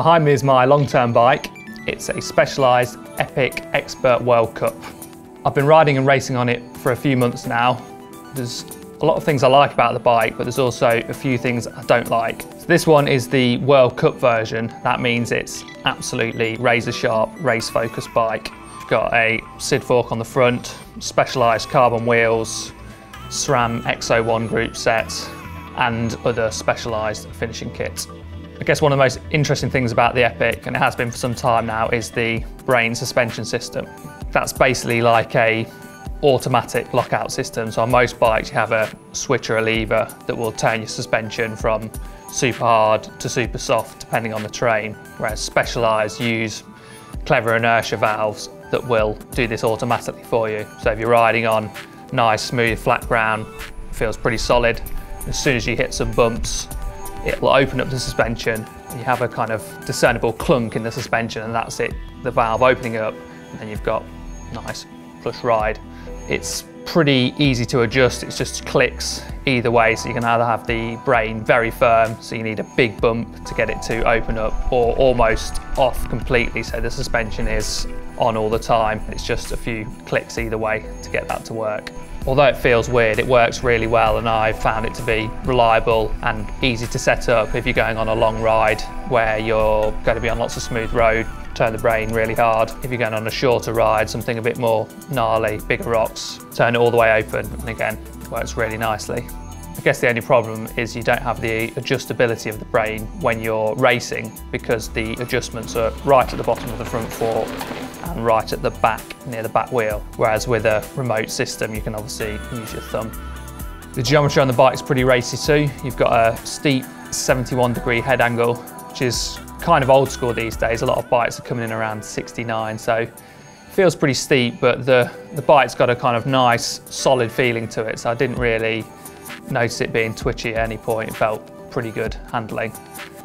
Behind me is my long-term bike. It's a Specialized Epic Expert World Cup. I've been riding and racing on it for a few months now. There's a lot of things I like about the bike, but there's also a few things I don't like. So this one is the World Cup version. That means it's absolutely razor-sharp, race-focused bike. You've got a SID fork on the front, Specialized carbon wheels, SRAM Exo 1 group set, and other Specialized finishing kits. I guess one of the most interesting things about the Epic, and it has been for some time now, is the brain suspension system. That's basically like a automatic lockout system. So on most bikes you have a switch or a lever that will turn your suspension from super hard to super soft depending on the terrain, whereas Specialized use clever inertia valves that will do this automatically for you. So if you're riding on nice smooth flat ground, it feels pretty solid. As soon as you hit some bumps, it will open up the suspension. You have a kind of discernible clunk in the suspension, and that's it, the valve opening up, and then you've got nice plush ride. It's pretty easy to adjust. It's just clicks either way, so you can either have the brain very firm, so you need a big bump to get it to open up, or almost off completely, so the suspension is on all the time. It's just a few clicks either way to get that to work. Although it feels weird, it works really well, and I found it to be reliable and easy to set up if you're going on a long ride where you're going to be on lots of smooth road. Turn the brain really hard. If you're going on a shorter ride, something a bit more gnarly, bigger rocks, turn it all the way open, and again, it works really nicely. I guess the only problem is you don't have the adjustability of the brain when you're racing, because the adjustments are right at the bottom of the front fork and right at the back, near the back wheel. Whereas with a remote system, you can obviously use your thumb. The geometry on the bike's pretty racy too. You've got a steep 71-degree head angle, which is kind of old school these days. A lot of bikes are coming in around 69, so it feels pretty steep, but the bike's got a kind of nice, solid feeling to it, so I didn't really notice it being twitchy at any point. It felt pretty good handling.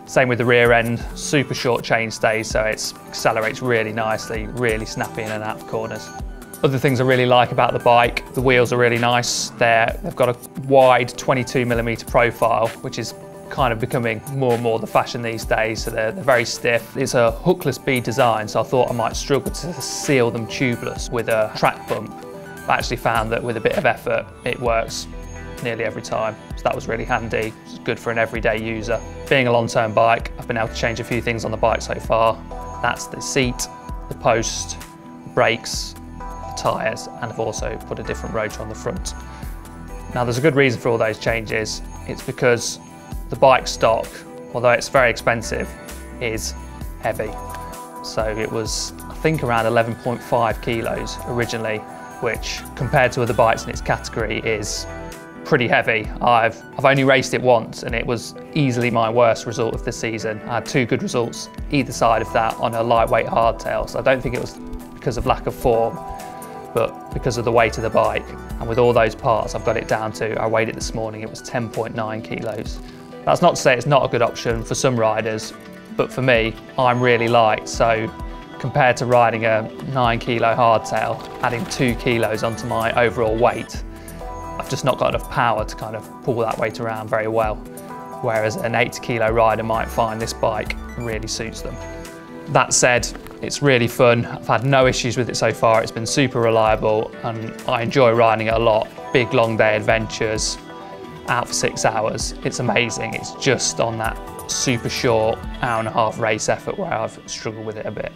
Same with the rear end, super short chainstay, so it accelerates really nicely, really snappy in and out of corners. Other things I really like about the bike, the wheels are really nice. They've got a wide 22mm profile, which is kind of becoming more and more the fashion these days, so they're very stiff. It's a hookless bead design, so I thought I might struggle to seal them tubeless with a track bump. I actually found that with a bit of effort, it works nearly every time, so that was really handy. It's good for an everyday user. Being a long-term bike, I've been able to change a few things on the bike so far. That's the seat, the post, the brakes, the tyres, and I've also put a different rotor on the front. Now there's a good reason for all those changes. It's because the bike stock, although it's very expensive, is heavy. So it was, I think, around 11.5 kilos originally, which compared to other bikes in its category is pretty heavy. I've only raced it once, and it was easily my worst result of the season. I had two good results either side of that on a lightweight hardtail, so I don't think it was because of lack of form, but because of the weight of the bike. And with all those parts, I've got it down to, I weighed it this morning, it was 10.9 kilos. That's not to say it's not a good option for some riders, but for me, I'm really light, so compared to riding a 9-kilo hardtail, adding 2 kilos onto my overall weight, I've just not got enough power to kind of pull that weight around very well, whereas an 80-kilo rider might find this bike really suits them. That said, it's really fun. I've had no issues with it so far. It's been super reliable, and I enjoy riding it a lot. Big long day adventures, out for 6 hours. It's amazing. It's just on that super short hour-and-a-half race effort where I've struggled with it a bit.